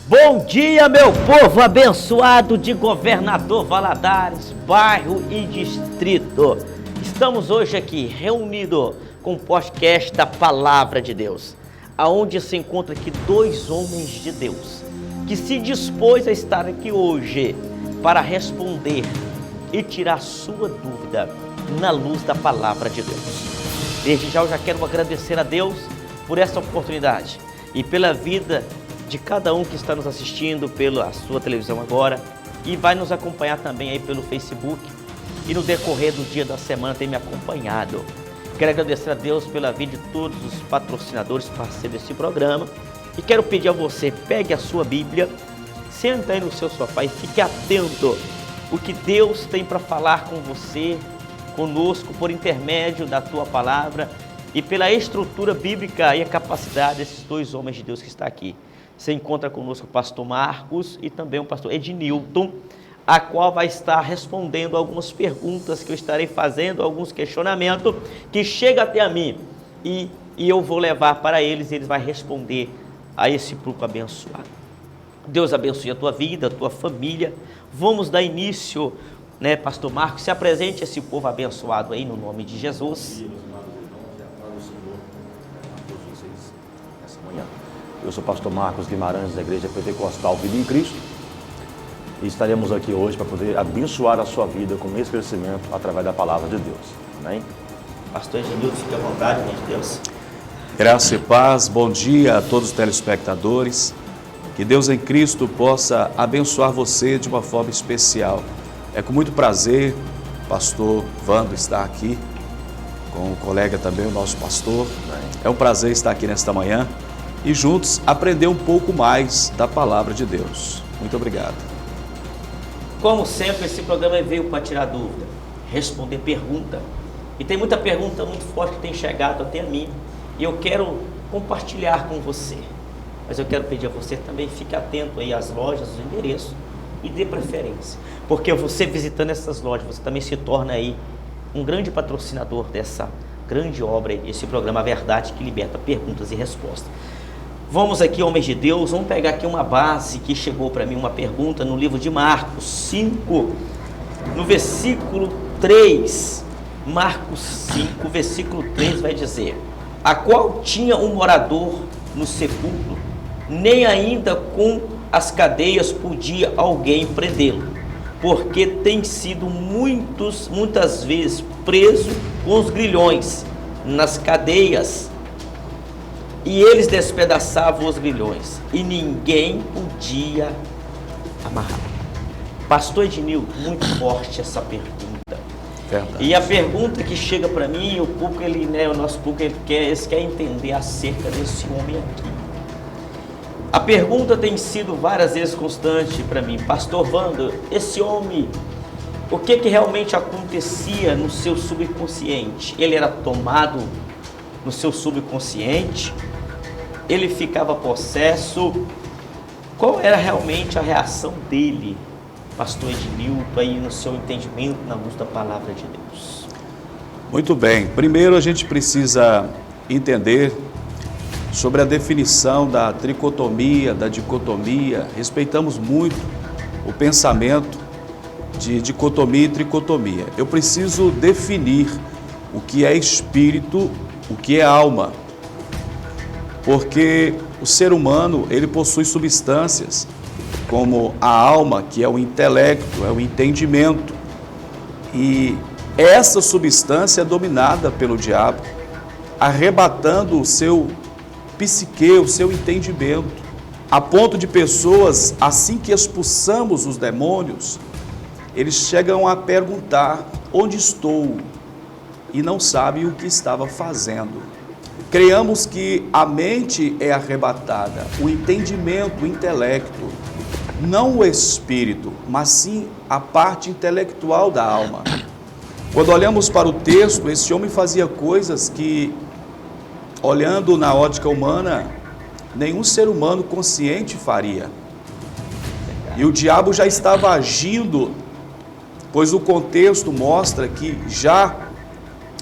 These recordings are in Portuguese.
Bom dia, meu povo abençoado de Governador Valadares, bairro e distrito. Estamos hoje aqui reunidos com o podcast da Palavra de Deus, aonde se encontra aqui dois homens de Deus, que se dispôs a estar aqui hoje para responder e tirar sua dúvida na luz da Palavra de Deus. Desde já eu já quero agradecer a Deus por essa oportunidade e pela vida de cada um que está nos assistindo pela sua televisão agora e vai nos acompanhar também aí pelo Facebook e no decorrer do dia da semana tem me acompanhado. Quero agradecer a Deus pela vida de todos os patrocinadores, parceiros desse programa, e quero pedir a você, pegue a sua Bíblia, senta aí no seu sofá e fique atento o que Deus tem para falar com você, conosco, por intermédio da tua palavra e pela estrutura bíblica e a capacidade desses dois homens de Deus que estão aqui. Você encontra conosco o pastor Marcos e também o pastor Ednilton, a qual vai estar respondendo algumas perguntas que eu estarei fazendo, alguns questionamentos que chegam até a mim e eu vou levar para eles e eles vão responder a esse grupo abençoado. Deus abençoe a tua vida, a tua família. Vamos dar início, né, pastor Marcos? Se apresente esse povo abençoado aí no nome de Jesus. Eu sou o pastor Marcos Guimarães, da Igreja Pentecostal Vida em Cristo, e estaremos aqui hoje para poder abençoar a sua vida com esse crescimento através da palavra de Deus. Amém? Pastor Ednilton, fique à vontade, meu Deus. Graça e paz, bom dia a todos os telespectadores. Que Deus em Cristo possa abençoar você de uma forma especial. É com muito prazer, o pastor Vando estar aqui, com o colega também, o nosso pastor. É um prazer estar aqui nesta manhã e juntos aprender um pouco mais da palavra de Deus. Muito obrigado. Como sempre, esse programa veio para tirar dúvida, responder pergunta. E tem muita pergunta muito forte que tem chegado até a mim. E eu quero compartilhar com você. Mas eu quero pedir a você também, fique atento aí às lojas, os endereços e dê preferência. Porque você visitando essas lojas, você também se torna aí um grande patrocinador dessa grande obra, esse programa A Verdade que Liberta, perguntas e respostas. Vamos aqui, homens de Deus, vamos pegar aqui uma base que chegou para mim, uma pergunta no livro de Marcos 5, no versículo 3. Marcos 5, versículo 3 vai dizer: a qual tinha um morador no sepulcro, nem ainda com as cadeias podia alguém prendê-lo, porque tem sido muitas vezes preso com os grilhões nas cadeias, e eles despedaçavam os grilhões, e ninguém podia amarrar. Pastor Ednilton, muito forte essa pergunta. Verdade. E a pergunta que chega para mim, o público, o nosso público, eles quer entender acerca desse homem aqui. A pergunta tem sido várias vezes constante para mim: pastor Vando, esse homem, o que realmente acontecia no seu subconsciente? Ele era tomado no seu subconsciente? Ele ficava possesso? Qual era realmente a reação dele, pastor Ednilton, aí no seu entendimento, na luz da palavra de Deus? Muito bem, primeiro a gente precisa entender sobre a definição da tricotomia, da dicotomia. Respeitamos muito o pensamento de dicotomia e tricotomia. Eu preciso definir o que é espírito, o que é alma, porque o ser humano, ele possui substâncias como a alma, que é o intelecto, é o entendimento, e essa substância é dominada pelo diabo, arrebatando o seu psique, o seu entendimento, a ponto de pessoas, assim que expulsamos os demônios, eles chegam a perguntar: onde estou? E não sabem o que estava fazendo. Creamos que a mente é arrebatada, o entendimento, o intelecto, não o espírito, mas sim a parte intelectual da alma. Quando olhamos para o texto, esse homem fazia coisas que, olhando na ótica humana, nenhum ser humano consciente faria. E o diabo já estava agindo, pois o contexto mostra que já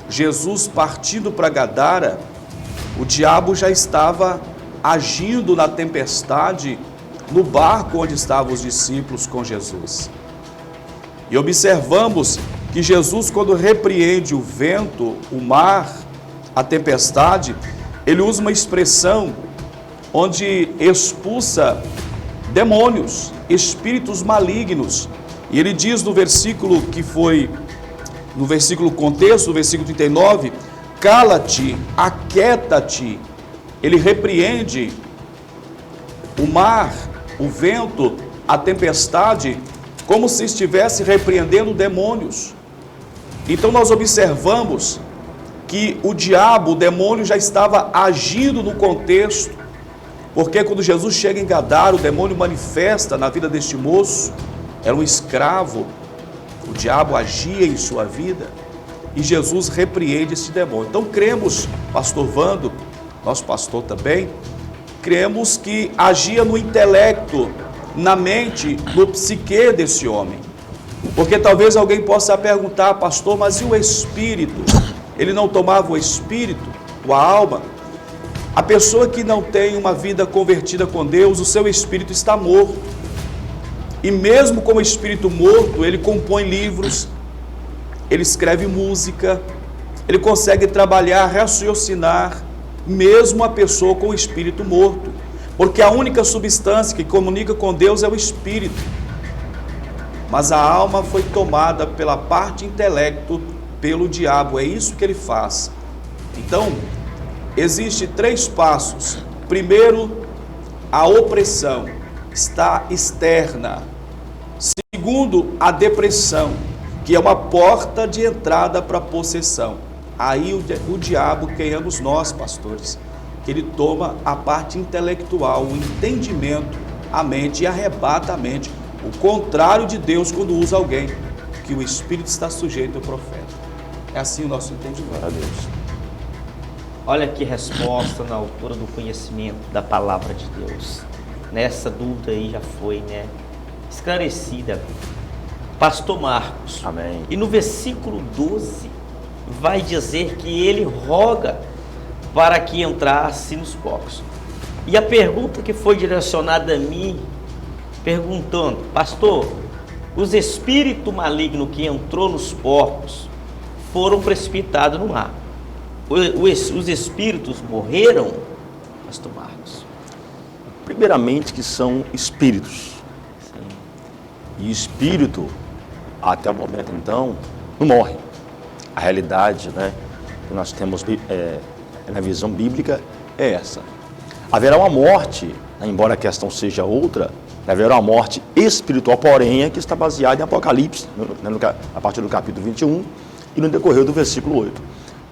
Jesus partindo para Gadara, o diabo já estava agindo na tempestade no barco onde estavam os discípulos com Jesus. E observamos que Jesus, quando repreende o vento, o mar, a tempestade, ele usa uma expressão onde expulsa demônios, espíritos malignos. E ele diz no versículo que foi, no versículo contexto, no versículo 39, cala-te, aquieta-te. Ele repreende o mar, o vento, a tempestade, como se estivesse repreendendo demônios. Então nós observamos que o diabo, o demônio, já estava agindo no contexto, porque quando Jesus chega em Gadara, o demônio manifesta na vida deste moço, era um escravo, o diabo agia em sua vida, e Jesus repreende esse demônio. Então cremos, pastor Vando, nosso pastor também, cremos que agia no intelecto, na mente, no psique desse homem. Porque talvez alguém possa perguntar, pastor, mas e o espírito? Ele não tomava o espírito, a alma? A pessoa que não tem uma vida convertida com Deus, o seu espírito está morto. E mesmo como espírito morto, ele compõe livros, ele escreve música, ele consegue trabalhar, raciocinar, mesmo a pessoa com o espírito morto. Porque a única substância que comunica com Deus é o espírito. Mas a alma foi tomada pela parte intelecto, pelo diabo. É isso que ele faz. Então, existem 3 passos. Primeiro, a opressão está externa. Segundo, a depressão, que é uma porta de entrada para a possessão. Aí o diabo, quem nós, pastores, que ele toma a parte intelectual, o entendimento, a mente, e arrebata a mente. O contrário de Deus quando usa alguém, que o espírito está sujeito ao profeta. É assim o nosso entendimento. A Deus. Olha que resposta na altura do conhecimento da palavra de Deus. Nessa dúvida aí já foi, né, esclarecida. Pastor Marcos. Amém. E no versículo 12 vai dizer que ele roga para que entrasse nos porcos. E a pergunta que foi direcionada a mim, perguntando, pastor, os espíritos malignos que entrou nos porcos foram precipitados no mar. Os espíritos morreram, pastor Marcos? Primeiramente que são espíritos. Sim. E espírito, até o momento então, não morre. A realidade, né, que nós temos na visão bíblica é essa. Haverá uma morte, embora a questão seja outra, haverá uma morte espiritual, porém, que está baseada em Apocalipse, a partir do capítulo 21 e no decorrer do versículo 8.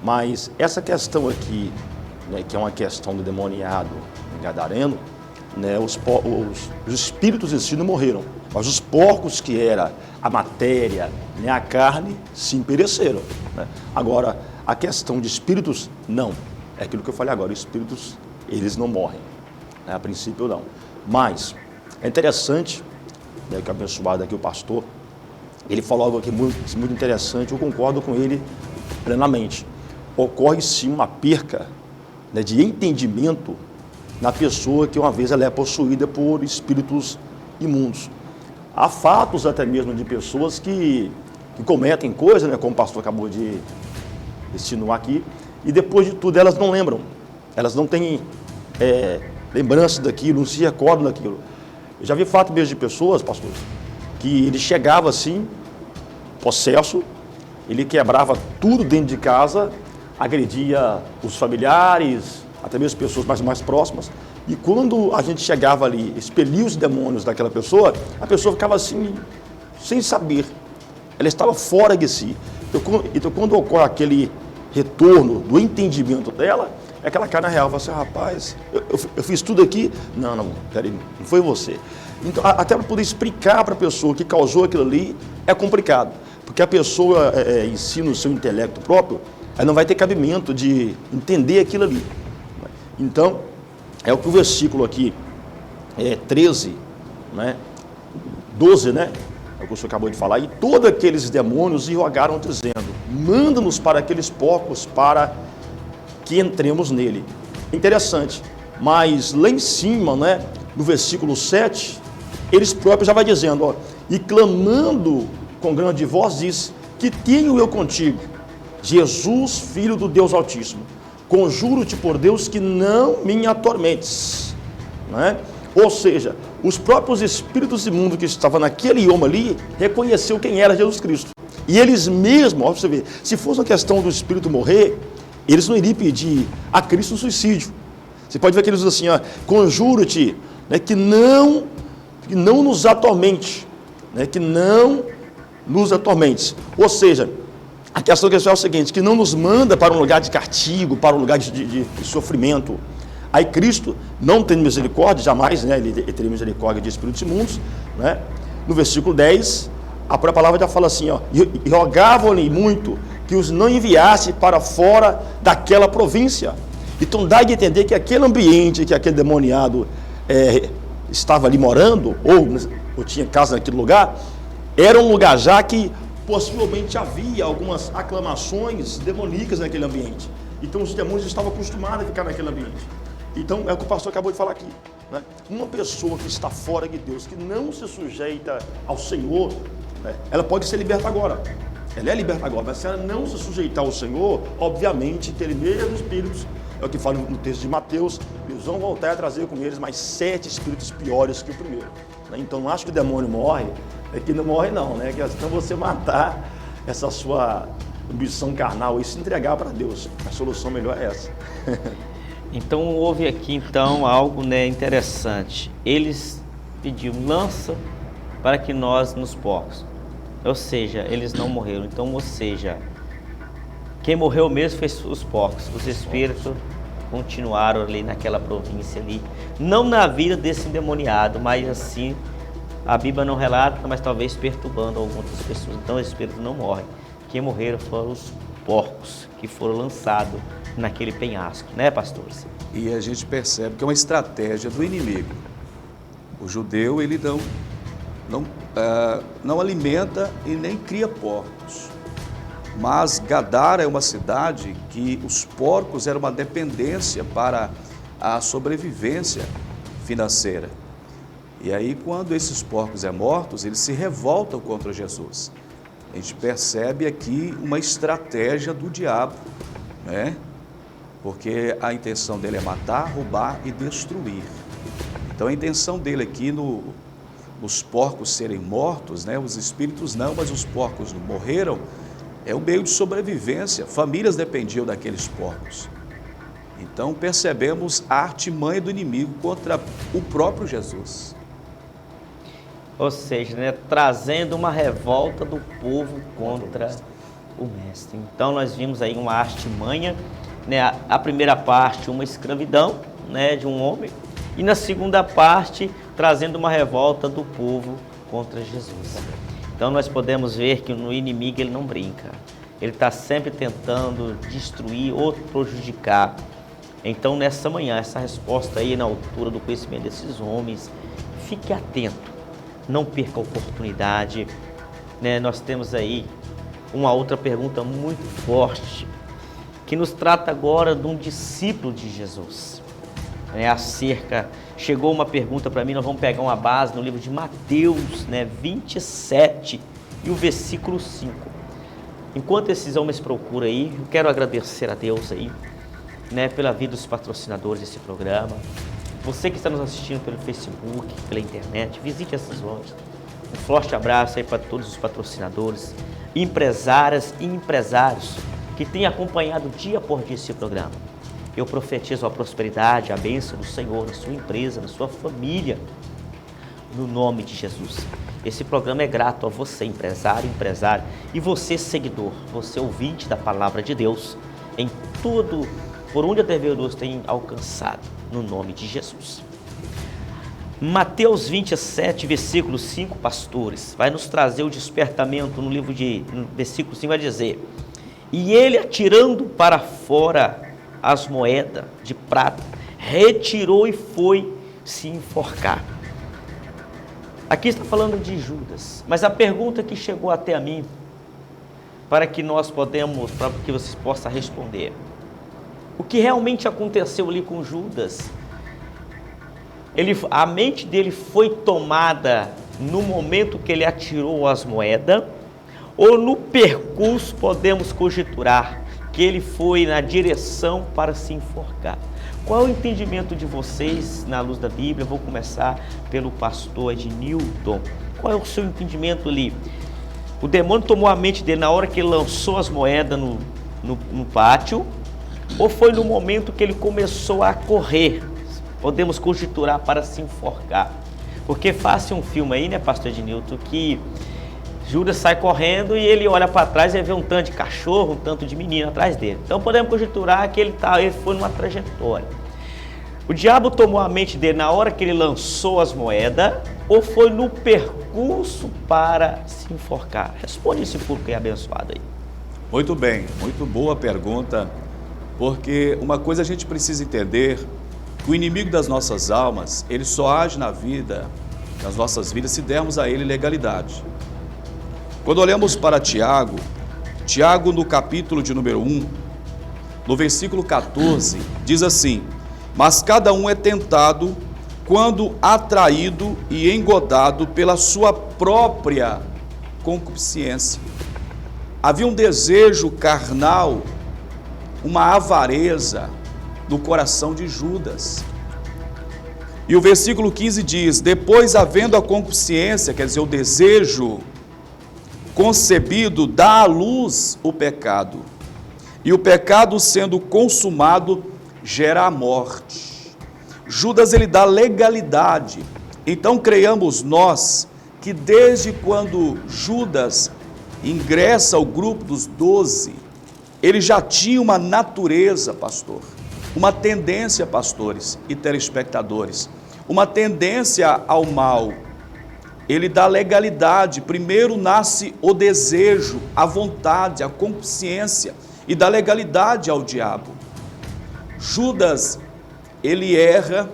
Mas essa questão aqui, né, que é uma questão do demoniado gadareno, né, os espíritos em si não morreram, mas os porcos, que era a matéria, né, a carne, sim, pereceram, né? Agora, a questão de espíritos, não. É aquilo que eu falei agora, os espíritos, eles não morrem, né? A princípio não. Mas é interessante, né, que abençoado aqui o pastor, ele falou algo aqui muito interessante, eu concordo com ele plenamente. Ocorre sim uma perca, né, de entendimento na pessoa que uma vez ela é possuída por espíritos imundos. Há fatos até mesmo de pessoas que cometem coisas, né, como o pastor acabou de insinuar aqui, e depois de tudo elas não lembram, elas não têm lembrança daquilo, não se recordam daquilo. Eu já vi fato mesmo de pessoas, pastores, que ele chegava assim, possesso, ele quebrava tudo dentro de casa, agredia os familiares, até mesmo pessoas mais próximas, e quando a gente chegava ali, expelia os demônios daquela pessoa, a pessoa ficava assim, sem saber, ela estava fora de si. Então quando ocorre aquele retorno do entendimento dela, é que ela cai na real, fala assim, rapaz, eu fiz tudo aqui, não, peraí, não foi você. Então, até para poder explicar para a pessoa que causou aquilo ali, é complicado, porque a pessoa ensina o seu intelecto próprio, ela não vai ter cabimento de entender aquilo ali. Então, é o que o versículo aqui, 13, né, 12, né, é o que o senhor acabou de falar, e todos aqueles demônios lhe rogaram dizendo, manda-nos para aqueles porcos para que entremos nele. Interessante, mas lá em cima, né, no versículo 7, eles próprios já vai dizendo, ó, e clamando com grande voz diz, que tenho eu contigo, Jesus, Filho do Deus Altíssimo, conjuro-te por Deus que não me atormentes, né? Ou seja, os próprios espíritos imundos que estavam naquele homem ali, reconheceu quem era Jesus Cristo. E eles mesmos, ó, você vê, se fosse uma questão do espírito morrer, eles não iriam pedir a Cristo o suicídio. Você pode ver que eles dizem assim, ó, conjuro-te, né, que não nos atormente, né, que não nos atormentes. Ou seja, a questão que é o seguinte, que não nos manda para um lugar de castigo, para um lugar de sofrimento. Aí Cristo não tem misericórdia, jamais, né, ele teria misericórdia de espíritos imundos, né? No versículo 10, a própria palavra já fala assim, ó, e rogavam-lhe muito que os não enviasse para fora daquela província. Então dá de entender que aquele ambiente que aquele demoniado estava ali morando, ou tinha casa naquele lugar, era um lugar já que possivelmente havia algumas aclamações demoníacas naquele ambiente. Então os demônios estavam acostumados a ficar naquele ambiente. Então é o que o pastor acabou de falar aqui, né? Uma pessoa que está fora de Deus, que não se sujeita ao Senhor, né, ela pode ser liberta agora. Ela é liberta agora, mas se ela não se sujeitar ao Senhor, obviamente, aquele mesmo espíritos, é o que fala no texto de Mateus, eles vão voltar a trazer com eles mais 7 espíritos piores que o primeiro, né? Então não acho que o demônio morre, é que não morre não, né? Que é então você matar essa sua ambição carnal e se entregar para Deus. A solução melhor é essa. Então houve aqui então algo, né, interessante. Eles pediram lança para que nós nos porcos. Ou seja, eles não morreram. Então, ou seja, quem morreu mesmo foi os porcos. Os espíritos continuaram ali naquela província ali. Não na vida desse endemoniado, mas assim, a Bíblia não relata, mas talvez perturbando algumas pessoas. Então, os espíritos não morrem. Quem morreram foram os porcos que foram lançados naquele penhasco, né, pastores? E a gente percebe que é uma estratégia do inimigo. O judeu, ele não alimenta e nem cria porcos. Mas Gadara é uma cidade que os porcos eram uma dependência para a sobrevivência financeira. E aí, quando esses porcos são mortos, eles se revoltam contra Jesus. A gente percebe aqui uma estratégia do diabo, né? Porque a intenção dele é matar, roubar e destruir. Então a intenção dele aqui nos porcos serem mortos, né? Os espíritos não, mas os porcos não morreram, é um meio de sobrevivência. Famílias dependiam daqueles porcos. Então percebemos a artimanha do inimigo contra o próprio Jesus. Ou seja, né, trazendo uma revolta do povo contra o mestre. Então nós vimos aí uma artimanha, né, a primeira parte uma escravidão, né, de um homem, e na segunda parte trazendo uma revolta do povo contra Jesus. Então nós podemos ver que no inimigo ele não brinca, ele está sempre tentando destruir ou prejudicar. Então nessa manhã, essa resposta aí na altura do conhecimento desses homens, fique atento, não perca a oportunidade, né? Nós temos aí uma outra pergunta muito forte, que nos trata agora de um discípulo de Jesus. Chegou uma pergunta para mim, nós vamos pegar uma base no livro de Mateus, né, 27 e o versículo 5. Enquanto esses homens procuram aí, eu quero agradecer a Deus aí, né, pela vida dos patrocinadores desse programa. Você que está nos assistindo pelo Facebook, pela internet, visite essas lojas. Um forte abraço aí para todos os patrocinadores, empresárias e empresários que têm acompanhado dia por dia esse programa. Eu profetizo a prosperidade, a bênção do Senhor na sua empresa, na sua família, no nome de Jesus. Esse programa é grato a você, empresário, e você, seguidor, você, ouvinte da Palavra de Deus, em tudo, por onde a TV Deus tem alcançado, no nome de Jesus. Mateus 27, versículo 5, pastores, vai nos trazer o despertamento no versículo 5, vai dizer: e ele, atirando para fora as moedas de prata, retirou e foi se enforcar. Aqui está falando de Judas, mas a pergunta que chegou até a mim, para que vocês possam responder: o que realmente aconteceu ali com Judas? a mente dele foi tomada no momento que ele atirou as moedas, ou no percurso podemos conjecturar que ele foi na direção para se enforcar? Qual é o entendimento de vocês na luz da Bíblia? Eu vou começar pelo pastor Ednilton. Qual é o seu entendimento ali? O demônio tomou a mente dele na hora que ele lançou as moedas no pátio, ou foi no momento que ele começou a correr? Podemos conjecturar para se enforcar. Porque faz um filme aí, né, pastor Ednilton, que Judas sai correndo e ele olha para trás e vê um tanto de cachorro, um tanto de menino atrás dele. Então podemos conjecturar que ele foi numa trajetória. O diabo tomou a mente dele na hora que ele lançou as moedas, ou foi no percurso para se enforcar? Responde esse público aí abençoado aí. Muito bem, muito boa pergunta, porque uma coisa a gente precisa entender, que o inimigo das nossas almas, ele só age nas nossas vidas, se dermos a ele legalidade. Quando olhamos para Tiago no capítulo de número 1, no versículo 14, diz assim: mas cada um é tentado quando atraído e engodado pela sua própria concupiscência. Havia um desejo carnal, uma avareza no coração de Judas. E o versículo 15 diz: depois, havendo a concupiscência, quer dizer, o desejo concebido, dá à luz o pecado. E o pecado, sendo consumado, gera a morte. Judas, ele dá legalidade. Então, creiamos nós que desde quando Judas ingressa ao grupo dos 12, ele já tinha uma natureza, pastor, uma tendência, pastores e telespectadores, uma tendência ao mal. Ele dá legalidade. Primeiro nasce o desejo, a vontade, a concupiscência, e dá legalidade ao diabo. Judas, ele erra,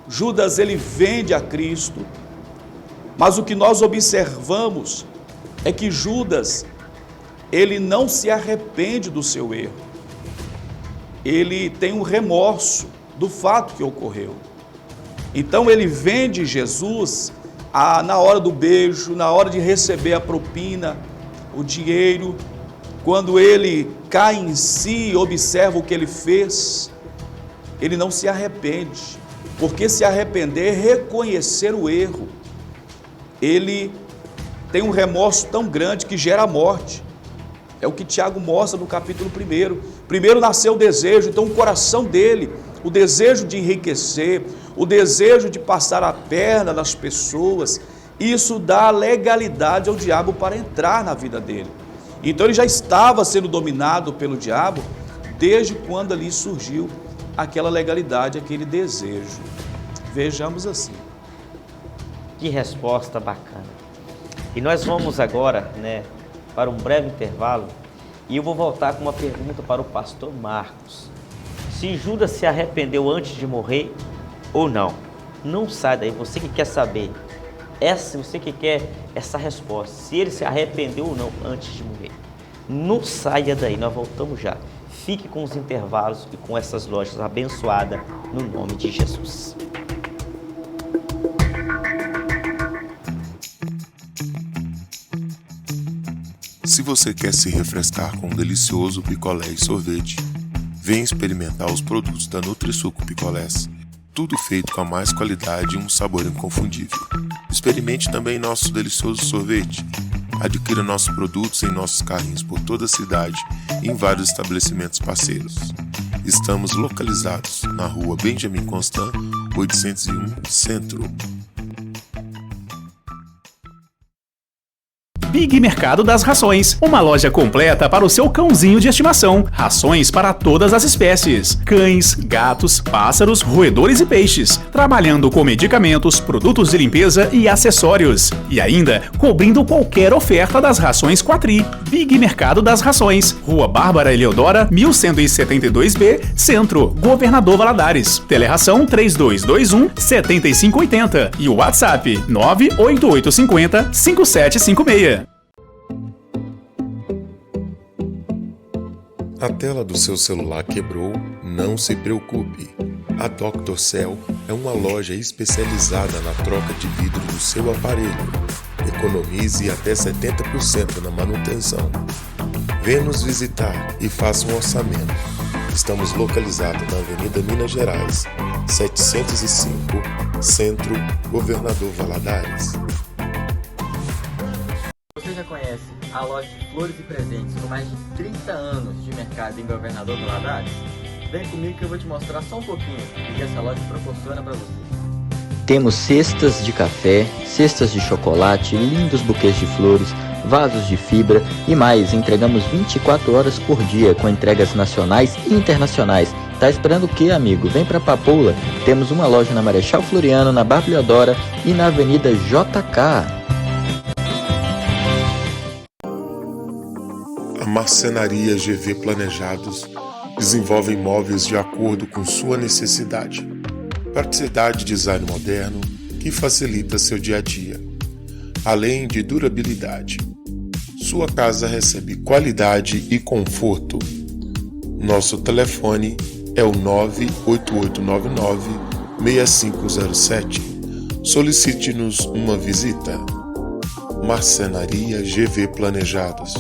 Judas, ele vende a Cristo, mas o que nós observamos é que Judas, ele não se arrepende do seu erro, ele tem um remorso do fato que ocorreu. Então ele vende Jesus na hora do beijo, na hora de receber a propina, o dinheiro. Quando ele cai em si e observa o que ele fez, ele não se arrepende, porque se arrepender é reconhecer o erro. Ele tem um remorso tão grande que gera a morte. É o que Tiago mostra no capítulo 1. Primeiro nasceu o desejo, então o coração dele, o desejo de enriquecer, o desejo de passar a perna nas pessoas, isso dá legalidade ao diabo para entrar na vida dele. Então ele já estava sendo dominado pelo diabo desde quando ali surgiu aquela legalidade, aquele desejo. Vejamos assim. Que resposta bacana. E nós vamos agora, para um breve intervalo, e eu vou voltar com uma pergunta para o pastor Marcos. Se Judas se arrependeu antes de morrer ou não? Não sai daí, você que quer saber, você que quer essa resposta, se ele se arrependeu ou não antes de morrer. Não saia daí, nós voltamos já. Fique com os intervalos e com essas lojas abençoadas no nome de Jesus. Se você quer se refrescar com um delicioso picolé e sorvete, venha experimentar os produtos da Nutrisuco Picolés. Tudo feito com a mais qualidade e um sabor inconfundível. Experimente também nosso delicioso sorvete. Adquira nossos produtos em nossos carrinhos por toda a cidade e em vários estabelecimentos parceiros. Estamos localizados na rua Benjamin Constant, 801, Centro. Big Mercado das Rações, uma loja completa para o seu cãozinho de estimação. Rações para todas as espécies: cães, gatos, pássaros, roedores e peixes. Trabalhando com medicamentos, produtos de limpeza e acessórios. E ainda cobrindo qualquer oferta das rações Quatri. Big Mercado das Rações, Rua Bárbara Eleodora, 1172B, Centro, Governador Valadares. Teleração 3221-7580 e o WhatsApp 98850-5756. A tela do seu celular quebrou? Não se preocupe. A Dr. Cell é uma loja especializada na troca de vidro do seu aparelho. Economize até 70% na manutenção. Venha nos visitar e faça um orçamento. Estamos localizados na Avenida Minas Gerais, 705, Centro, Governador Valadares. Você já conhece a loja de flores e presentes com mais de 30 anos de mercado em Governador Valadares? Vem comigo que eu vou te mostrar só um pouquinho do que essa loja proporciona para você. Temos cestas de café, cestas de chocolate, lindos buquês de flores, vasos de fibra e mais. Entregamos 24 horas por dia com entregas nacionais e internacionais. Tá esperando o quê, amigo? Vem pra Papoula. Temos uma loja na Marechal Floriano, na Barbilhadora e na Avenida JK. A Marcenaria GV Planejados desenvolve imóveis de acordo com sua necessidade. Praticidade e design moderno que facilita seu dia a dia, além de durabilidade. Sua casa recebe qualidade e conforto. Nosso telefone é o 98899-6507. Solicite-nos uma visita. Marcenaria GV Planejados.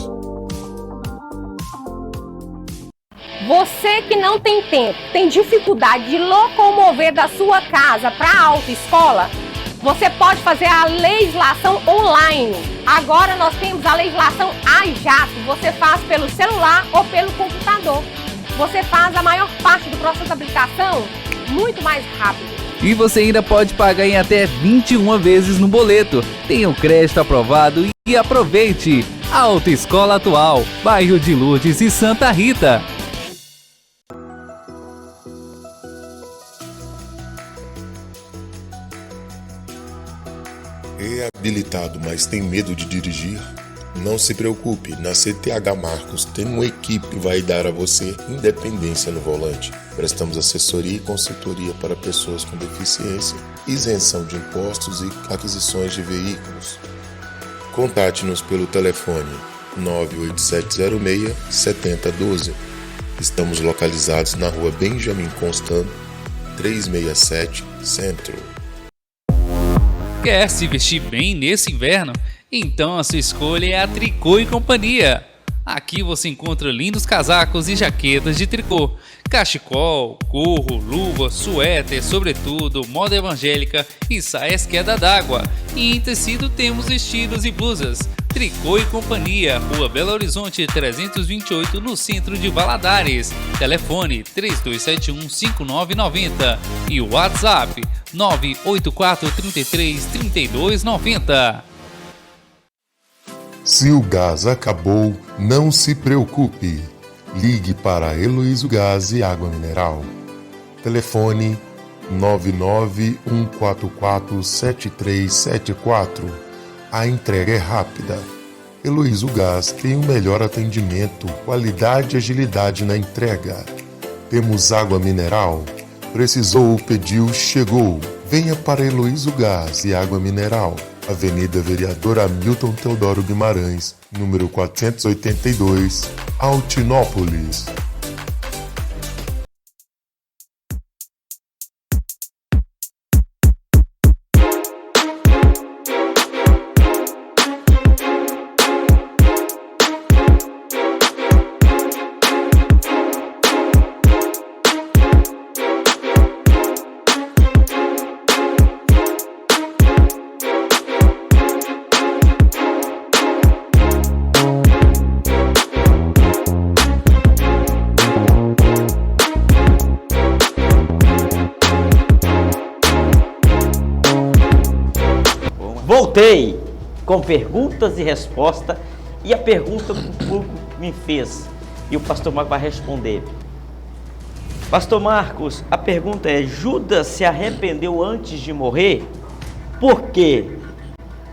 Você que não tem tempo, tem dificuldade de locomover da sua casa para a autoescola, você pode fazer a legislação online. Agora nós temos a legislação a jato. Você faz pelo celular ou pelo computador. Você faz a maior parte do processo de aplicação muito mais rápido. E você ainda pode pagar em até 21 vezes no boleto. Tenha o crédito aprovado e aproveite! A Autoescola Atual, bairro de Lourdes e Santa Rita. É habilitado, mas tem medo de dirigir? Não se preocupe, na CTH Marcos tem uma equipe que vai dar a você independência no volante. Prestamos assessoria e consultoria para pessoas com deficiência, isenção de impostos e aquisições de veículos. Contate-nos pelo telefone 98706-7012. Estamos localizados na rua Benjamin Constant, 367, Centro. Quer se vestir bem nesse inverno? Então a sua escolha é a Tricô e Companhia. Aqui você encontra lindos casacos e jaquetas de tricô, cachecol, gorro, luva, suéter, sobretudo, moda evangélica e saias queda d'água. E em tecido temos vestidos e blusas. Tricô e Companhia, Rua Belo Horizonte 328, no centro de Valadares. Telefone 3271-5990 e o WhatsApp 984333290. Se o gás acabou, não se preocupe. Ligue para Heloísio Gás e Água Mineral. Telefone 991447374. A entrega é rápida. Heloísio Gás tem o melhor atendimento, qualidade e agilidade na entrega. Temos água mineral. Precisou, pediu, chegou. Venha para Heloísio Gás e Água Mineral. Avenida Vereador Hamilton Teodoro Guimarães, número 482, Altinópolis. Voltei com perguntas e respostas, e a pergunta que o público me fez e o pastor Marcos vai responder. Pastor Marcos, a pergunta é: Judas se arrependeu antes de morrer? Por quê?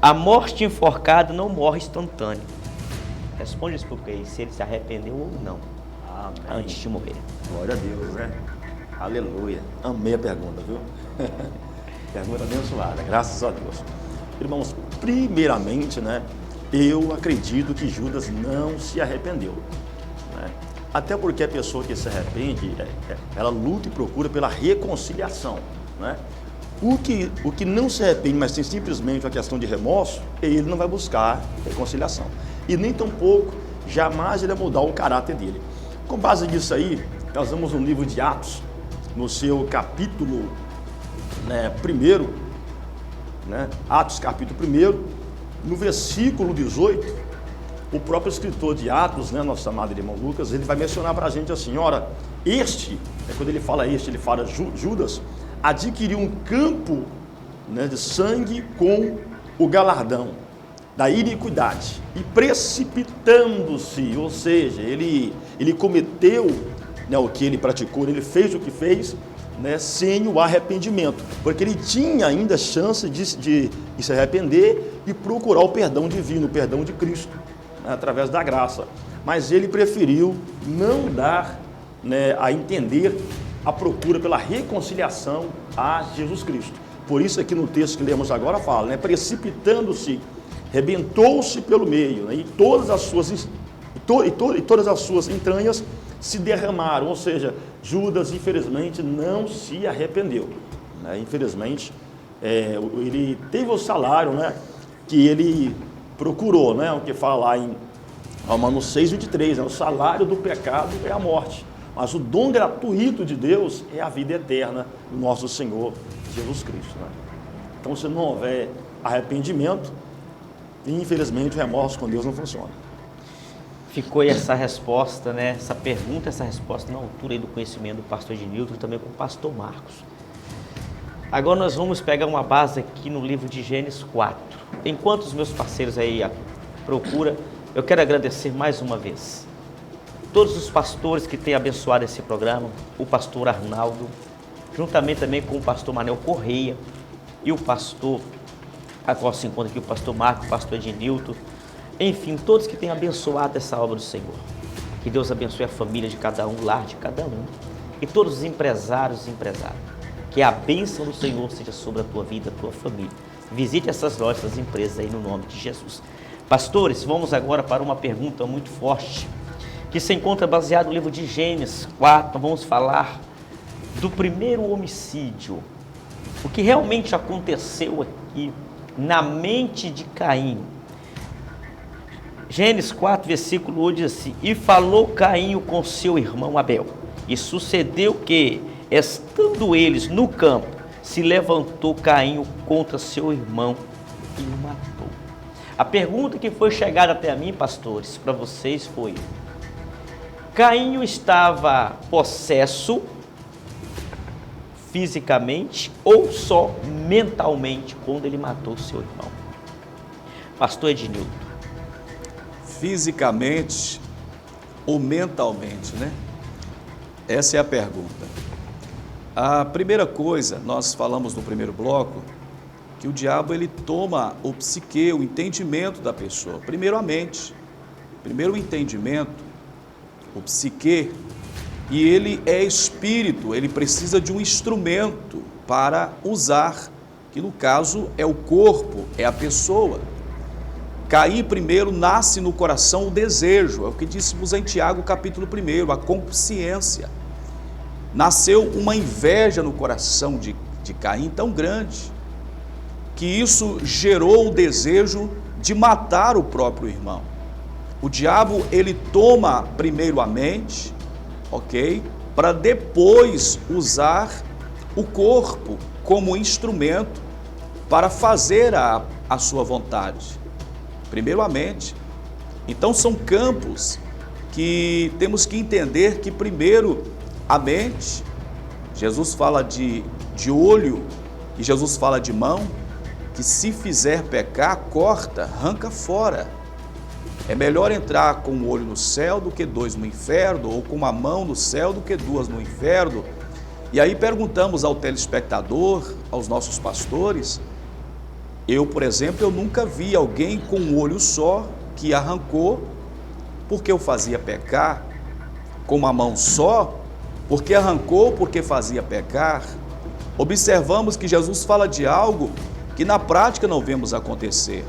A morte enforcada não morre instantâneo. Responde isso porque se ele se arrependeu ou não. Amém. Antes de morrer. Glória a Deus, né? Aleluia. Amei a pergunta, viu? Pergunta abençoada, graças a Deus. Irmãos, primeiramente, né, eu acredito que Judas não se arrependeu, né? Até porque a pessoa que se arrepende, ela luta e procura pela reconciliação, né? O que não se arrepende, mas tem simplesmente uma questão de remorso, ele não vai buscar reconciliação. E nem tampouco, jamais ele vai mudar o caráter dele. Com base nisso aí, nós vamos no livro de Atos, no seu capítulo 1, né? Atos capítulo 1, no versículo 18, o próprio escritor de Atos, né, nosso amado irmão Lucas, ele vai mencionar para a gente assim, ora, quando ele fala Judas, adquiriu um campo, né, de sangue com o galardão da iniquidade, e precipitando-se, ou seja, ele cometeu, né, o que ele praticou, ele fez o que fez, né, sem o arrependimento, porque ele tinha ainda chance de se arrepender e procurar o perdão divino, o perdão de Cristo, né, através da graça, mas ele preferiu não dar, né, a entender a procura pela reconciliação a Jesus Cristo. Por isso aqui no texto que lemos agora fala, né, precipitando-se, rebentou-se pelo meio, né, e todas as suas entranhas se derramaram, ou seja, Judas infelizmente não se arrependeu, né? Infelizmente ele teve o salário, né, que ele procurou, né, o que fala lá em Romanos 6:23, né, o salário do pecado é a morte, mas o dom gratuito de Deus é a vida eterna do nosso Senhor Jesus Cristo, né? Então, se não houver arrependimento, infelizmente o remorso com Deus não funciona. Ficou aí essa resposta, né? Essa pergunta, essa resposta na altura aí do conhecimento do pastor Ednilton e também com o pastor Marcos. Agora nós vamos pegar uma base aqui no livro de Gênesis 4. Enquanto os meus parceiros aí procuram, eu quero agradecer mais uma vez todos os pastores que têm abençoado esse programa, o pastor Arnaldo, juntamente também com o pastor Manel Correia e o pastor, agora se encontra aqui o pastor Marcos, o pastor Ednilton, enfim, todos que têm abençoado essa obra do Senhor. Que Deus abençoe a família de cada um, o lar de cada um, e todos os empresários e empresárias. Que a bênção do Senhor seja sobre a tua vida, a tua família. Visite essas lojas, essas empresas aí no nome de Jesus. Pastores, vamos agora para uma pergunta muito forte, que se encontra baseado no livro de Gênesis 4. Vamos falar do primeiro homicídio. O que realmente aconteceu aqui na mente de Caim. Gênesis 4, versículo 8 diz assim: e falou Caim com seu irmão Abel, e sucedeu que, estando eles no campo, se levantou Caim contra seu irmão e o matou. A pergunta que foi chegada até a mim, pastores, para vocês foi: Caim estava possesso fisicamente ou só mentalmente quando ele matou seu irmão? Pastor Ednilton. Fisicamente ou mentalmente, né? Essa é a pergunta. A primeira coisa, nós falamos no primeiro bloco, que o diabo ele toma o psique, o entendimento da pessoa. Primeiro a mente, primeiro o entendimento, o psique, e ele é espírito, ele precisa de um instrumento para usar, que no caso é o corpo, é a pessoa. Caim primeiro nasce no coração o desejo, é o que dissemos em Tiago capítulo 1, a concupiscência. Nasceu uma inveja no coração de Caim tão grande, que isso gerou o desejo de matar o próprio irmão. O diabo, ele toma primeiro a mente, ok? Para depois usar o corpo como instrumento para fazer a sua vontade. Primeiro a mente. Então são campos que temos que entender que primeiro a mente, Jesus fala de olho e Jesus fala de mão, que se fizer pecar, corta, arranca fora. É melhor entrar com um olho no céu do que dois no inferno, ou com uma mão no céu do que duas no inferno. E aí perguntamos ao telespectador, aos nossos pastores. Eu, por exemplo, eu nunca vi alguém com um olho só que arrancou porque eu fazia pecar, com uma mão só porque arrancou porque fazia pecar. Observamos que Jesus fala de algo que na prática não vemos acontecer.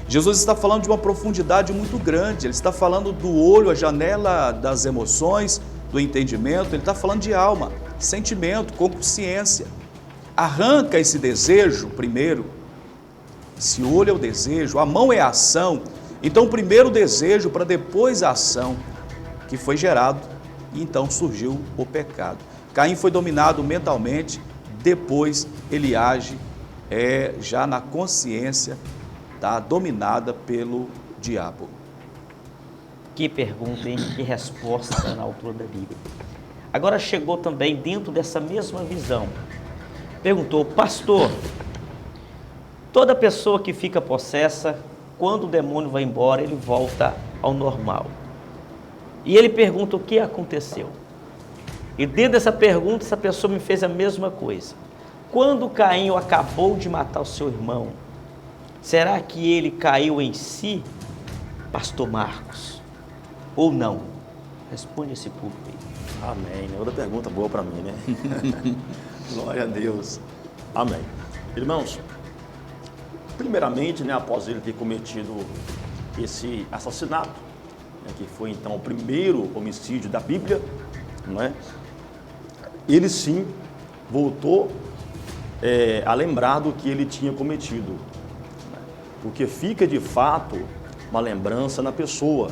Jesus está falando de uma profundidade muito grande, ele está falando do olho, a janela das emoções, do entendimento, ele está falando de alma, sentimento, consciência. Arranca esse desejo primeiro, esse olho é o desejo, a mão é a ação, então primeiro o desejo para depois a ação que foi gerado e então surgiu o pecado. Caim foi dominado mentalmente, depois ele age já na consciência, tá, dominada pelo diabo. Que pergunta, hein? Que resposta na altura da Bíblia. Agora chegou também dentro dessa mesma visão. Perguntou, pastor, toda pessoa que fica possessa, quando o demônio vai embora, ele volta ao normal. E ele pergunta o que aconteceu. E dentro dessa pergunta, essa pessoa me fez a mesma coisa. Quando Caim acabou de matar o seu irmão, será que ele caiu em si, pastor Marcos? Ou não? Responde esse público aí. Amém. Outra pergunta boa para mim, né? Glória a Deus. Amém. Irmãos, primeiramente, né, após ele ter cometido esse assassinato, né, que foi então o primeiro homicídio da Bíblia, não é? Ele sim voltou a lembrar do que ele tinha cometido, né? Porque fica de fato uma lembrança na pessoa.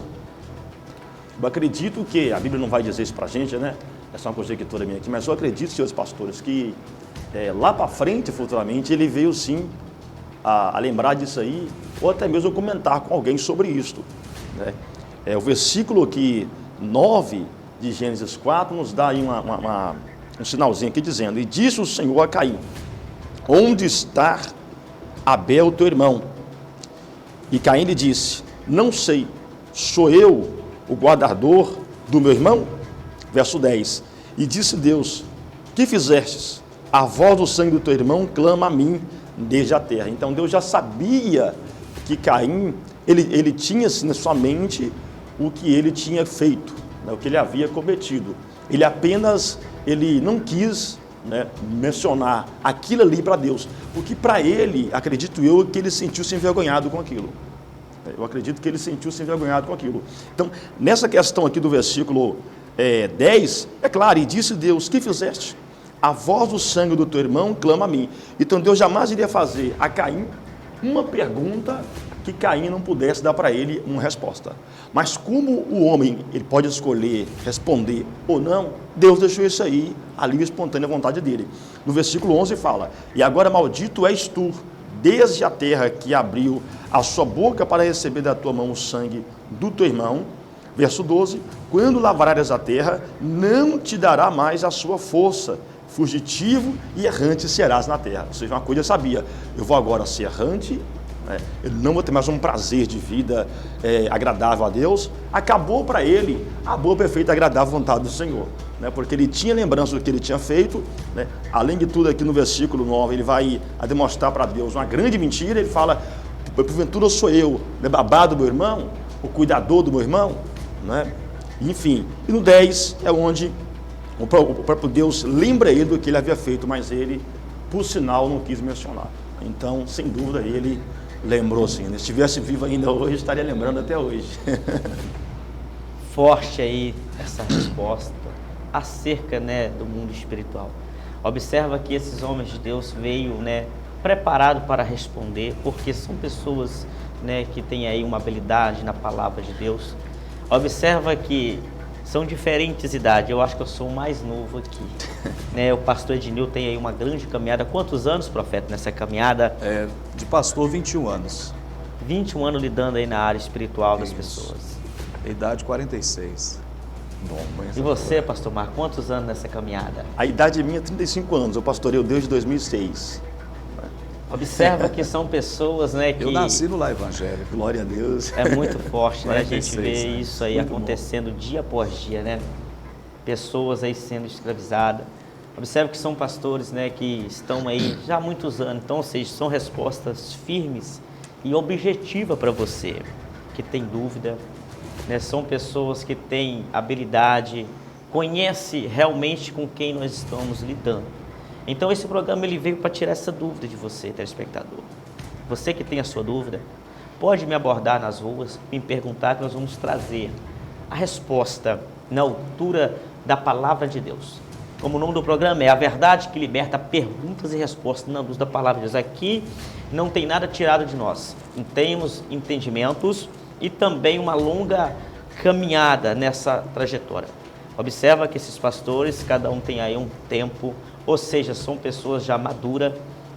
Eu acredito que, a Bíblia não vai dizer isso para a gente, né? É só uma conjectura minha aqui, mas eu acredito, senhores pastores, que lá para frente, futuramente, ele veio sim a lembrar disso aí, ou até mesmo comentar com alguém sobre isso, né? O versículo aqui 9 de Gênesis 4 nos dá aí um sinalzinho aqui dizendo: e disse o Senhor a Caim, onde está Abel teu irmão? E Caim lhe disse, não sei, sou eu o guardador do meu irmão? Verso 10, e disse Deus, que fizestes? A voz do sangue do teu irmão clama a mim desde a terra. Então Deus já sabia que Caim, ele tinha na sua mente o que ele tinha feito, né, o que ele havia cometido. Ele não quis, né, mencionar aquilo ali para Deus, porque para ele, acredito eu, que ele sentiu-se envergonhado com aquilo. Eu acredito que ele sentiu-se envergonhado com aquilo. Então, nessa questão aqui do versículo 10, é claro, e disse Deus, que fizeste? A voz do sangue do teu irmão clama a mim. Então Deus jamais iria fazer a Caim uma pergunta que Caim não pudesse dar para ele uma resposta. Mas como o homem, ele pode escolher responder ou não, Deus deixou isso aí, a livre e espontânea vontade dele. No versículo 11 fala, e agora maldito és tu, desde a terra que abriu a sua boca para receber da tua mão o sangue do teu irmão. Verso 12, quando lavrares a terra, não te dará mais a sua força, fugitivo e errante serás na terra. Ou seja, uma coisa eu sabia, eu vou agora ser errante, né? Eu não vou ter mais um prazer de vida agradável a Deus. Acabou para ele a boa, perfeita e agradável vontade do Senhor, né? Porque ele tinha lembrança do que ele tinha feito, né? Além de tudo, aqui no versículo 9, ele vai a demonstrar para Deus uma grande mentira. Ele fala, porventura sou eu, né, babá do meu irmão, o cuidador do meu irmão, né? Enfim, e no 10 é onde o próprio Deus lembra ele do que ele havia feito, mas ele, por sinal, não quis mencionar. Então, sem dúvida, ele lembrou sim. Se estivesse vivo ainda hoje, estaria lembrando até hoje. Forte aí essa resposta acerca, né, do mundo espiritual. Observa que esses homens de Deus veio, né, preparado para responder, porque são pessoas, né, que têm aí uma habilidade na palavra de Deus. Observa que são diferentes idades. Eu acho que eu sou o mais novo aqui, né? O pastor Ednil tem aí uma grande caminhada. Quantos anos, profeta, nessa caminhada? De pastor, 21 anos. 21 anos lidando aí na área espiritual das pessoas. Idade 46. Bom, e você, pastor Marco, quantos anos nessa caminhada? A idade minha é 35 anos. Eu pastorei desde 2006. Observa que são pessoas, né, que... Eu nasci no lar evangélico, glória a Deus. É muito forte, né? A gente vê né? isso aí muito acontecendo bom. Dia após dia, né? Pessoas aí sendo escravizadas. Observa que são pastores, né, que estão aí já há muitos anos. Então, ou seja, são respostas firmes e objetivas para você que tem dúvida, né? São pessoas que têm habilidade, conhece realmente com quem nós estamos lidando. Então esse programa ele veio para tirar essa dúvida de você, telespectador. Você que tem a sua dúvida, pode me abordar nas ruas, me perguntar, que nós vamos trazer a resposta na altura da palavra de Deus. Como o nome do programa é A Verdade que Liberta, perguntas e respostas na luz da palavra de Deus. Aqui não tem nada tirado de nós. Temos entendimentos e também uma longa caminhada nessa trajetória. Observa que esses pastores, cada um tem aí um tempo, ou seja, são pessoas já maduras,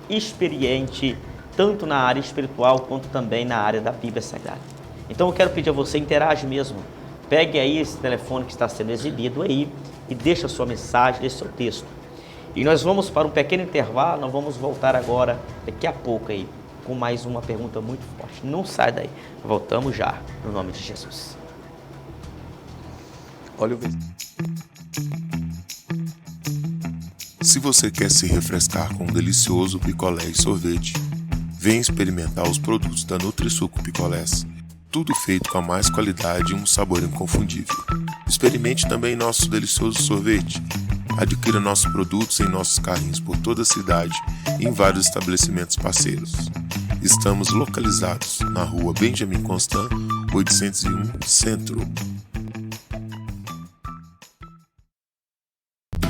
experientes, tanto na área espiritual quanto também na área da Bíblia Sagrada. Então eu quero pedir a você, interage mesmo. Pegue aí esse telefone que está sendo exibido aí e deixa a sua mensagem, deixa o seu texto. E nós vamos para um pequeno intervalo, nós vamos voltar agora, daqui a pouco aí, com mais uma pergunta muito forte. Não sai daí, voltamos já, no nome de Jesus. Olha o vídeo. Se você quer se refrescar com um delicioso picolé e sorvete, venha experimentar os produtos da NutriSuco Picolés. Tudo feito com a mais qualidade e um sabor inconfundível. Experimente também nosso delicioso sorvete. Adquira nossos produtos em nossos carrinhos por toda a cidade e em vários estabelecimentos parceiros. Estamos localizados na rua Benjamin Constant, 801, Centro.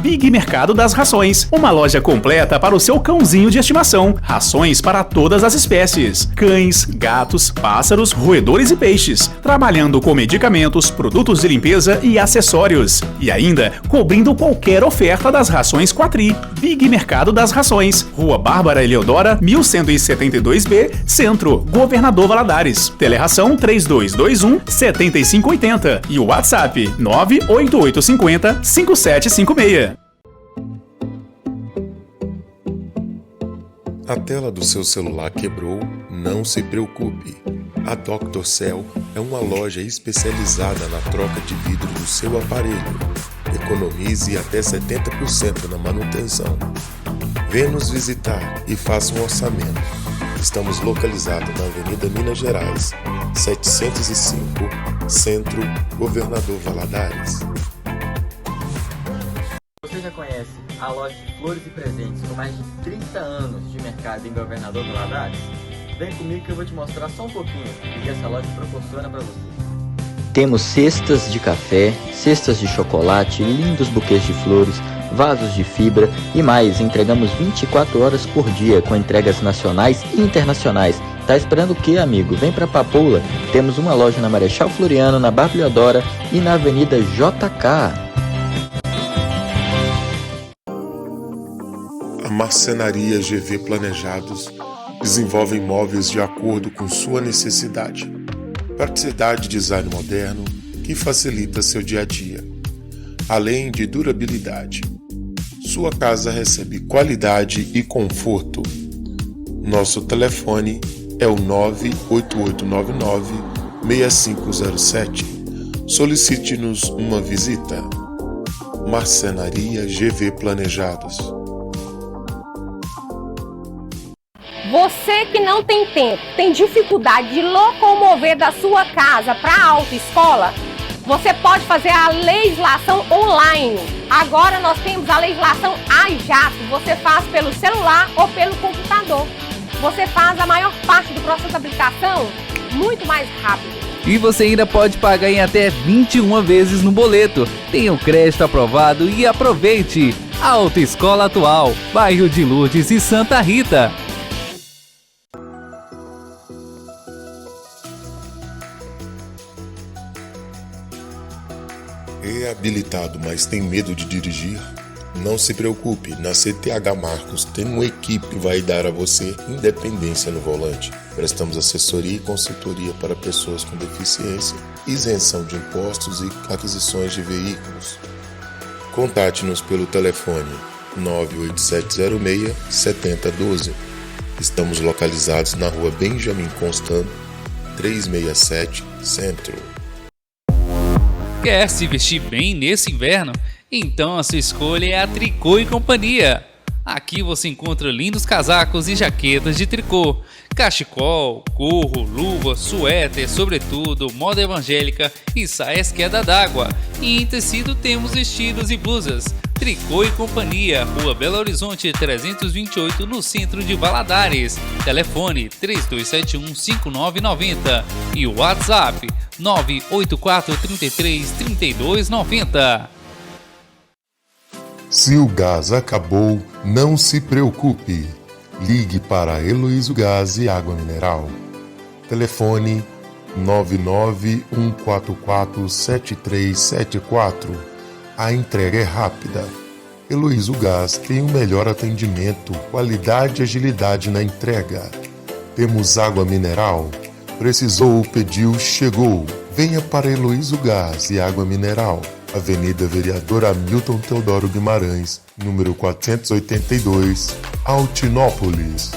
Big Mercado das Rações, uma loja completa para o seu cãozinho de estimação. Rações para todas as espécies: cães, gatos, pássaros, roedores e peixes. Trabalhando com medicamentos, produtos de limpeza e acessórios. E ainda cobrindo qualquer oferta das rações Quatri. Big Mercado das Rações, Rua Bárbara Eleodora, 1172B, Centro, Governador Valadares. Teleração 3221-7580 e o WhatsApp 98850-5756. A tela do seu celular quebrou? Não se preocupe. A Dr. Cell é uma loja especializada na troca de vidro do seu aparelho. Economize até 70% na manutenção. Venha nos visitar e faça um orçamento. Estamos localizados na Avenida Minas Gerais, 705, Centro, Governador Valadares. Você já conhece a loja de flores e presentes com mais de 30 anos de mercado em Governador Valadares? Vem comigo que eu vou te mostrar só um pouquinho do que essa loja proporciona para você. Temos cestas de café, cestas de chocolate, lindos buquês de flores, vasos de fibra e mais. Entregamos 24 horas por dia com entregas nacionais e internacionais. Tá esperando o quê, amigo? Vem pra Papoula. Temos uma loja na Marechal Floriano, na Bárbara Eleodora e na Avenida JK. A Marcenaria GV Planejados desenvolve imóveis de acordo com sua necessidade. Praticidade e design moderno que facilita seu dia a dia, além de durabilidade. Sua casa recebe qualidade e conforto. Nosso telefone é o 98899-6507. Solicite-nos uma visita. Marcenaria GV Planejados. Você que não tem tempo, tem dificuldade de locomover da sua casa para a autoescola, você pode fazer a legislação online. Agora nós temos a legislação AJAP. Você faz pelo celular ou pelo computador. Você faz a maior parte do processo de aplicação muito mais rápido. E você ainda pode pagar em até 21 vezes no boleto. Tenha o crédito aprovado e aproveite! Autoescola Atual, bairro de Lourdes e Santa Rita. É habilitado, mas tem medo de dirigir? Não se preocupe, na CTH Marcos tem uma equipe que vai dar a você independência no volante. Prestamos assessoria e consultoria para pessoas com deficiência, isenção de impostos e aquisições de veículos. Contate-nos pelo telefone 98706-7012. Estamos localizados na rua Benjamin Constant, 367, Centro. Quer se vestir bem nesse inverno? Então a sua escolha é a Tricô e Companhia. Aqui você encontra lindos casacos e jaquetas de tricô, cachecol, gorro, luva, suéter, sobretudo, moda evangélica e saias queda d'água. E em tecido temos vestidos e blusas. Tricô e Companhia, Rua Belo Horizonte 328, no centro de Valadares. Telefone 3271-5990 e o WhatsApp 984333290. Se o gás acabou, não se preocupe. Ligue para Heloísio Gás e Água Mineral. Telefone 991447374. A entrega é rápida. Heloísio Gás tem o melhor atendimento, qualidade e agilidade na entrega. Temos água mineral. Precisou, pediu, chegou. Venha para Heloísio Gás e Água Mineral. Avenida Vereador Hamilton Teodoro Guimarães, número 482, Altinópolis.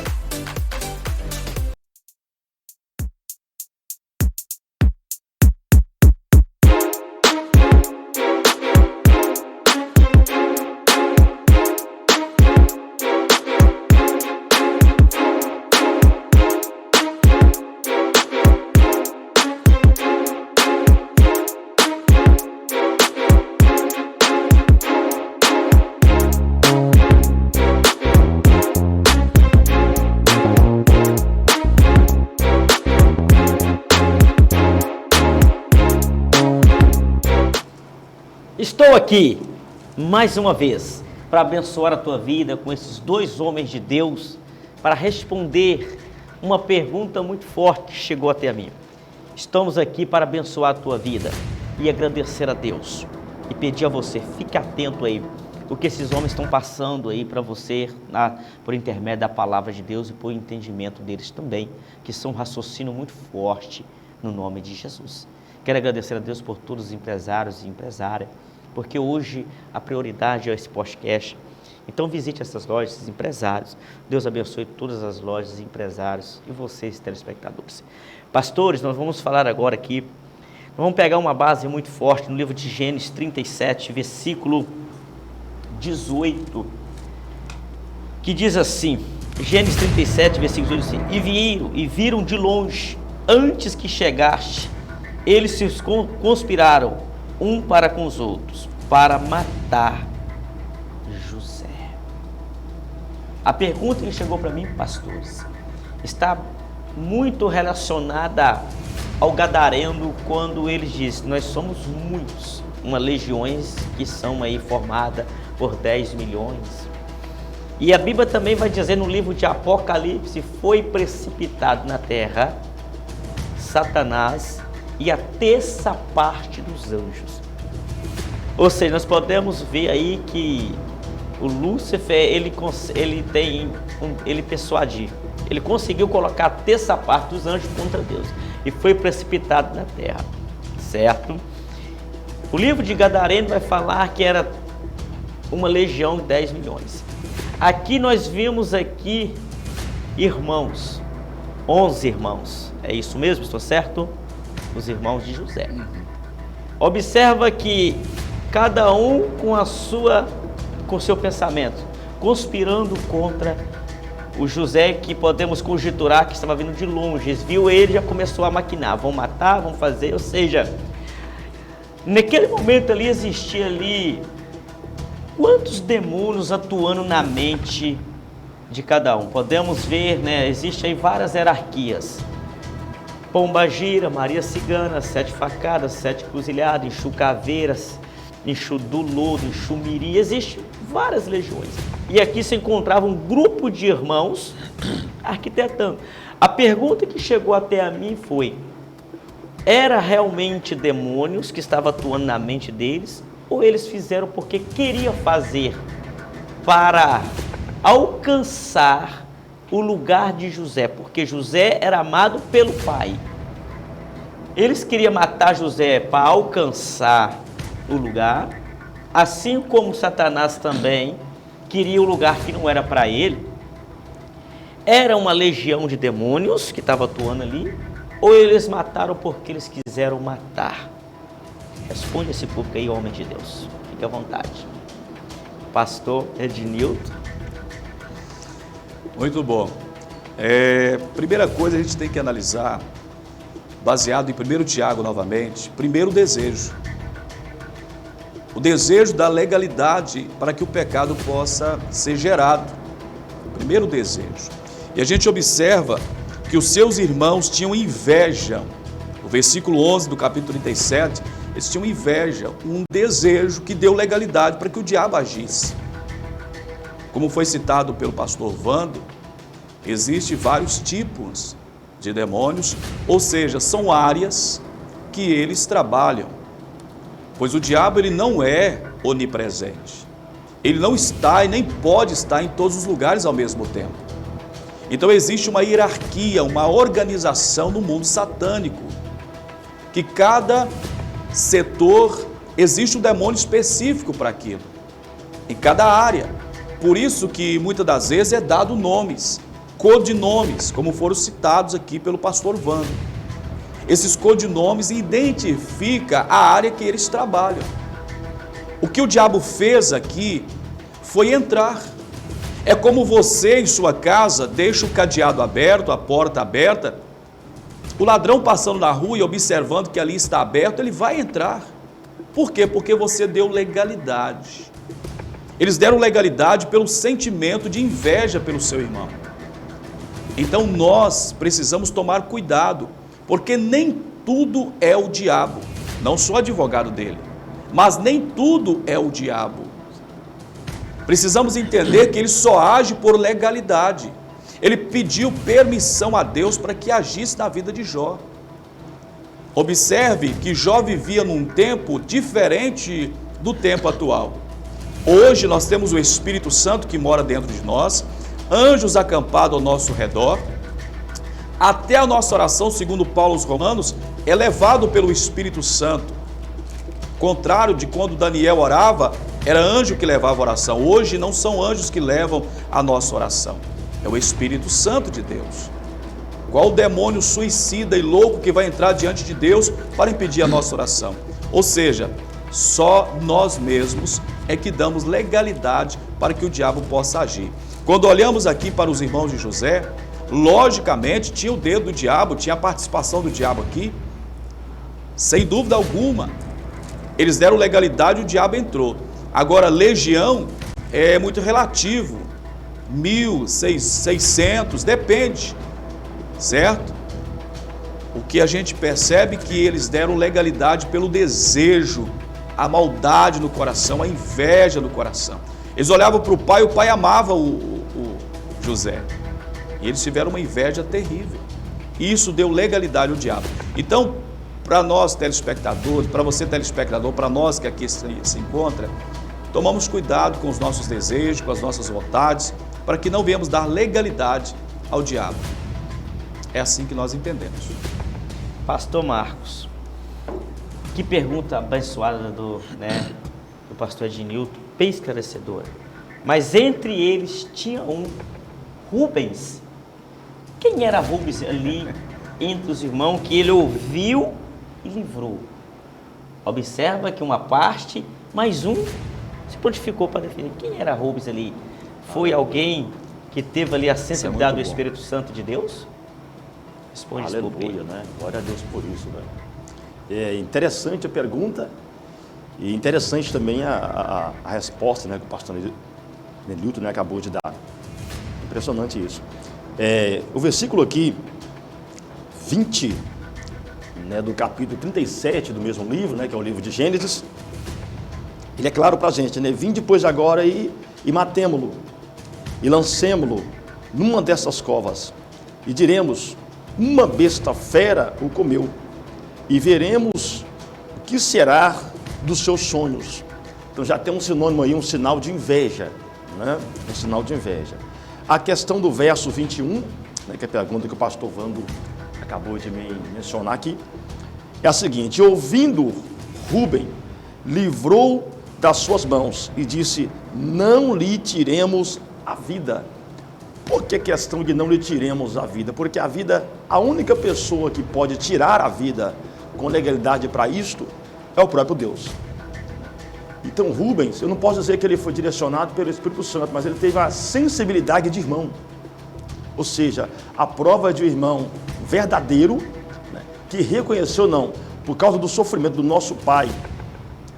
Estou aqui, mais uma vez, para abençoar a tua vida com esses dois homens de Deus, para responder uma pergunta muito forte que chegou até mim. Estamos aqui para abençoar a tua vida e agradecer a Deus. E pedir a você, fique atento aí, o que esses homens estão passando aí para você, por intermédio da palavra de Deus e por entendimento deles também, que são um raciocínio muito forte no nome de Jesus. Quero agradecer a Deus por todos os empresários e empresárias, porque hoje a prioridade é esse podcast. Então visite essas lojas, esses empresários. Deus abençoe todas as lojas e empresários e vocês, telespectadores. Pastores, nós vamos falar agora aqui, nós vamos pegar uma base muito forte no livro de Gênesis 37, versículo 18, que diz assim, Gênesis 37, versículo 18, e viram de longe, antes que chegaste, eles se conspiraram um para com os outros, para matar José. A pergunta que chegou para mim, pastores, está muito relacionada ao gadareno, quando ele diz, nós somos muitos, uma legiões que são aí formada por 10 milhões. E a Bíblia também vai dizer no livro de Apocalipse, foi precipitado na terra Satanás e a terça parte dos anjos. Ou seja, nós podemos ver aí que o Lúcifer, ele persuadiu, ele conseguiu colocar a terça parte dos anjos contra Deus e foi precipitado na terra, certo? O livro de Gadareno vai falar que era uma legião de 10 milhões. Aqui nós vimos aqui irmãos, 11 irmãos, é isso mesmo, estou certo? Os irmãos de José. Observa que cada um com seu pensamento, conspirando contra o José, que podemos conjecturar que estava vindo de longe. Eles viu ele e já começou a maquinar, vão matar, vão fazer, ou seja, naquele momento ali existia ali quantos demônios atuando na mente de cada um. Podemos ver, né, existe aí várias hierarquias. Pombagira, Maria Cigana, 7 facadas, 7 cruzilhadas, Enxu Caveiras, Enxu do Lodo, Enxu Miri, existem várias legiões. E aqui se encontrava um grupo de irmãos arquitetando. A pergunta que chegou até a mim foi, era realmente demônios que estavam atuando na mente deles, ou eles fizeram porque queriam fazer para alcançar o lugar de José, porque José era amado pelo pai. Eles queriam matar José para alcançar o lugar, assim como Satanás também queria o lugar que não era para ele. Era uma legião de demônios que estava atuando ali, ou eles mataram porque eles quiseram matar? Responde esse público aí, homem de Deus. Fique à vontade. Pastor Ednilton. Muito bom. Primeira coisa a gente tem que analisar, baseado em 1 Tiago novamente, primeiro o desejo. O desejo da legalidade para que o pecado possa ser gerado. O primeiro desejo. E a gente observa que os seus irmãos tinham inveja. O versículo 11 do capítulo 37, eles tinham inveja, um desejo que deu legalidade para que o diabo agisse. Como foi citado pelo pastor Vando, existem vários tipos de demônios, ou seja, são áreas que eles trabalham. Pois o diabo ele não é onipresente. Ele não está e nem pode estar em todos os lugares ao mesmo tempo. Então existe uma hierarquia, uma organização no mundo satânico, que cada setor existe um demônio específico para aquilo, em cada área. Por isso que muitas das vezes é dado nomes, codinomes, como foram citados aqui pelo pastor Vando. Esses codinomes identificam a área que eles trabalham. O que o diabo fez aqui foi entrar. É como você em sua casa deixa o cadeado aberto, a porta aberta, o ladrão passando na rua e observando que ali está aberto, ele vai entrar. Por quê? Porque você deu legalidade. Eles deram legalidade pelo sentimento de inveja pelo seu irmão. Então nós precisamos tomar cuidado, porque nem tudo é o diabo. Não sou advogado dele, mas nem tudo é o diabo. Precisamos entender que ele só age por legalidade. Ele pediu permissão a Deus para que agisse na vida de Jó. Observe que Jó vivia num tempo diferente do tempo atual. Hoje nós temos o Espírito Santo que mora dentro de nós, anjos acampados ao nosso redor. Até a nossa oração, segundo Paulo aos Romanos, é levado pelo Espírito Santo. Contrário de quando Daniel orava, era anjo que levava a oração. Hoje não são anjos que levam a nossa oração. É o Espírito Santo de Deus. Qual o demônio suicida e louco que vai entrar diante de Deus para impedir a nossa oração? Ou seja, só nós mesmos é que damos legalidade para que o diabo possa agir. Quando olhamos aqui para os irmãos de José, logicamente tinha o dedo do diabo, tinha a participação do diabo aqui, sem dúvida alguma. Eles deram legalidade e o diabo entrou. Agora, legião é muito relativo, 1.600, depende, certo? O que a gente percebe é que eles deram legalidade pelo desejo, a maldade no coração, a inveja no coração. Eles olhavam para o pai amava o José. E eles tiveram uma inveja terrível. E isso deu legalidade ao diabo. Então, para nós telespectadores, para você telespectador, para nós que aqui se encontra, tomamos cuidado com os nossos desejos, com as nossas vontades, para que não venhamos dar legalidade ao diabo. É assim que nós entendemos. Pastor Marcos, que pergunta abençoada do pastor Ednilton, bem esclarecedora. Mas entre eles tinha um, Rubens. Quem era Rubens ali entre os irmãos que ele ouviu e livrou? Observa que uma parte, mais um se prontificou para defender. Quem era Rubens ali? Foi alguém que teve ali a sensibilidade do Espírito Santo de Deus? Responde. Aleluia, né? Glória a Deus por isso, né? É interessante a pergunta e interessante também a resposta, né, que o pastor Ednilton, né, acabou de dar. Impressionante isso. O versículo aqui, 20, né, do capítulo 37 do mesmo livro, né, que é o livro de Gênesis, ele é claro para a gente, né? Vinde depois agora e matemo-lo, e lancemo-lo numa dessas covas, e diremos, uma besta fera o comeu, e veremos o que será dos seus sonhos. Então já tem um sinônimo aí, um sinal de inveja, né? Um sinal de inveja. A questão do verso 21, né, que é a pergunta que o pastor Vando acabou de me mencionar aqui, é a seguinte: ouvindo Rubem, livrou das suas mãos e disse, não lhe tiremos a vida. Por que questão de não lhe tiremos a vida? Porque a vida, a única pessoa que pode tirar a vida com legalidade para isto é o próprio Deus. Então Rubens, eu não posso dizer que ele foi direcionado pelo Espírito Santo, mas ele teve a sensibilidade de irmão. Ou seja, a prova de um irmão verdadeiro, né, que reconheceu, não, por causa do sofrimento do nosso pai,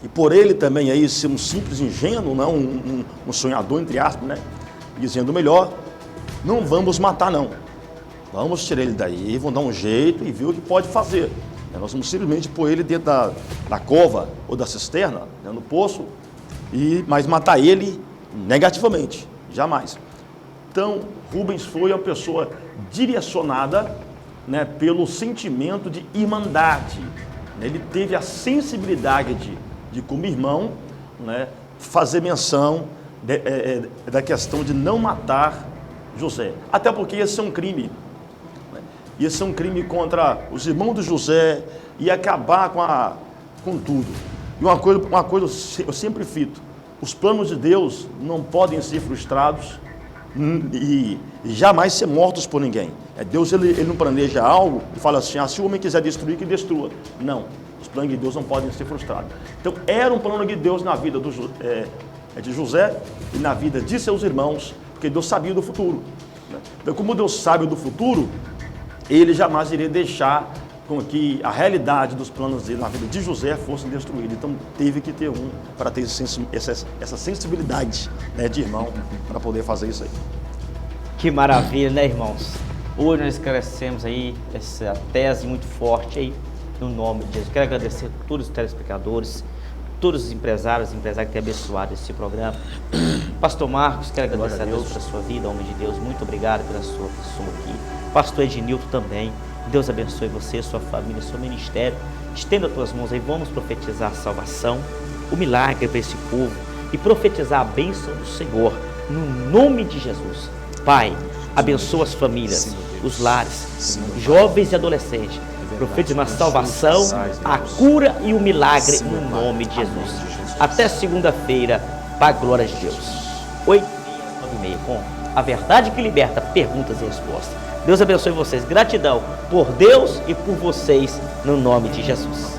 e por ele também aí ser um simples ingênuo, não, um sonhador, entre aspas, né? Dizendo melhor, não vamos matar não, vamos tirar ele daí, vamos dar um jeito e ver o que pode fazer. Nós vamos simplesmente pôr ele dentro da cova ou da cisterna, né, no poço, mas matar ele negativamente, jamais. Então, Rubens foi uma pessoa direcionada, né, pelo sentimento de irmandade. Ele teve a sensibilidade de como irmão, né, fazer menção da questão de não matar José. Até porque ia ser um crime. Né? Ia ser um crime contra os irmãos de José, ia acabar com tudo. E uma coisa eu sempre fito, os planos de Deus não podem ser frustrados e jamais ser mortos por ninguém. Deus ele não planeja algo e fala assim, se o homem quiser destruir, que destrua. Não, os planos de Deus não podem ser frustrados. Então era um plano de Deus na vida de José e na vida de seus irmãos, porque Deus sabia do futuro. Então, como Deus sabe do futuro, ele jamais iria deixar com que a realidade dos planos dele na vida de José fosse destruída. Então teve que ter um para ter essa sensibilidade, né, de irmão para poder fazer isso aí. Que maravilha, né, irmãos? Hoje nós esclarecemos aí essa tese muito forte aí, no nome de Jesus. Quero agradecer a todos os telespectadores, todos os empresários que têm abençoado esse programa. Pastor Marcos, quero agradecer a Deus pela sua vida, homem de Deus. Muito obrigado pela sua pessoa aqui. Pastor Ednilton também. Deus abençoe você, sua família, seu ministério. Estenda as tuas mãos aí, vamos profetizar a salvação, o milagre para esse povo e profetizar a bênção do Senhor, no nome de Jesus. Pai, abençoa as famílias, os lares, jovens e adolescentes. Profetiza a salvação, a cura e o milagre no nome de Jesus. Até segunda-feira, para a glória de Deus. 8h30, 9h30, com a verdade que liberta, perguntas e respostas. Deus abençoe vocês. Gratidão por Deus e por vocês, no nome de Jesus.